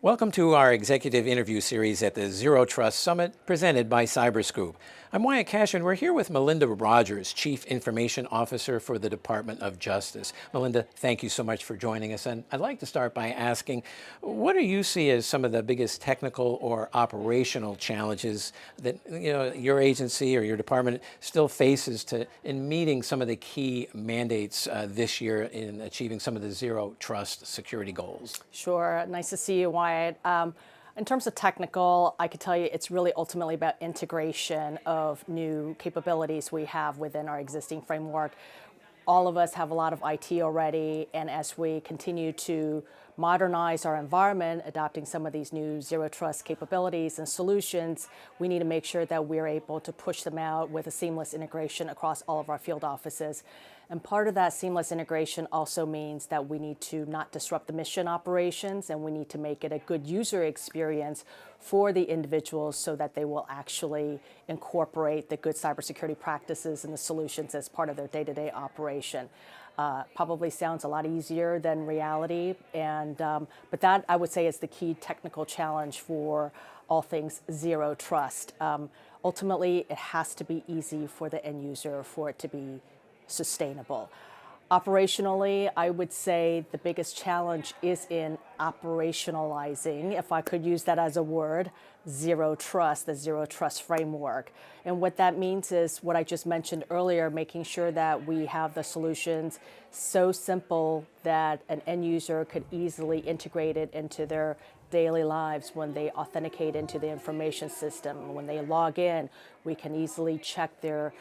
Welcome to our executive interview series at the Zero Trust Summit presented by CyberScoop. I'm Wyatt Cash and we're here with Melinda Rogers, Chief Information Officer for the Department of Justice. Melinda, thank you so much for joining us. And I'd like to start by asking, what do you see as some of the biggest technical or operational challenges that your agency or your department still faces in meeting some of the key mandates this year in achieving some of the Zero Trust security goals? Sure, nice to see you, Wyatt. In terms of technical, I could tell you it's really ultimately about integration of new capabilities we have within our existing framework. All of us have a lot of IT already, and as we continue to modernize our environment, adopting some of these new Zero Trust capabilities and solutions, we need to make sure that we're able to push them out with a seamless integration across all of our field offices. And part of that seamless integration also means that we need to not disrupt the mission operations, and we need to make it a good user experience for the individuals so that they will actually incorporate the good cybersecurity practices and the solutions as part of their day-to-day operation. Probably sounds a lot easier than reality, but that I would say is the key technical challenge for all things Zero Trust. Ultimately, it has to be easy for the end user for it to be sustainable. Operationally, I would say the biggest challenge is in operationalizing, if I could use that as a word, Zero Trust, the Zero Trust framework. And what that means is what I just mentioned earlier, making sure that we have the solutions so simple that an end user could easily integrate it into their daily lives. When they authenticate into the information system, when they log in, we can easily check their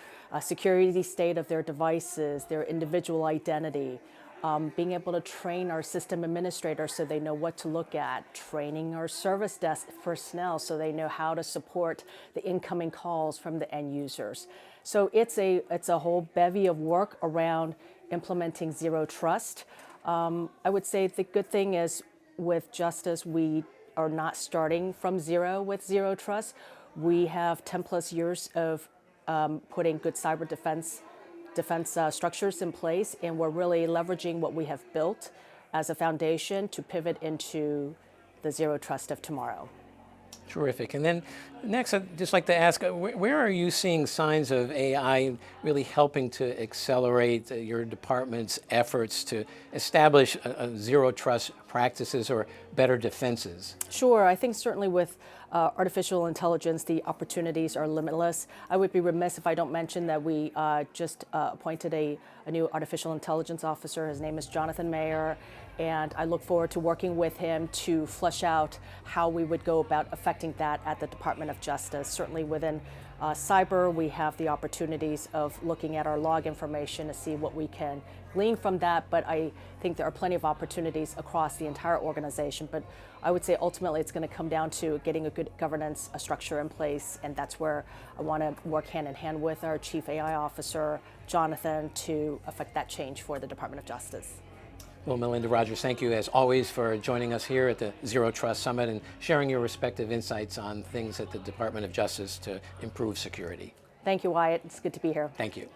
security state of their devices, their individual identity, being able to train our system administrators so they know what to look at, training our service desk personnel so they know how to support the incoming calls from the end users. So it's a whole bevy of work around implementing Zero Trust. I would say the good thing is with Justice, we are not starting from zero with Zero Trust. We have 10+ years of putting good cyber defense structures in place, and we're really leveraging what we have built as a foundation to pivot into the Zero Trust of tomorrow. Terrific. And then next, I'd just like to ask, where are you seeing signs of AI really helping to accelerate your department's efforts to establish Zero Trust practices or better defenses? Sure. I think certainly with artificial intelligence, the opportunities are limitless. I would be remiss if I don't mention that we just appointed a new artificial intelligence officer. His name is Jonathan Mayer, and I look forward to working with him to flesh out how we would go about affecting that at the Department of Justice. Certainly within cyber, we have the opportunities of looking at our log information to see what we can glean from that, but I think there are plenty of opportunities across the entire organization. But I would say ultimately it's going to come down to getting a good governance structure in place, and that's where I want to work hand in hand with our Chief AI Officer, Jonathan, to affect that change for the Department of Justice. Well, Melinda Rogers, thank you as always for joining us here at the Zero Trust Summit and sharing your respective insights on things at the Department of Justice to improve security. Thank you, Wyatt. It's good to be here. Thank you.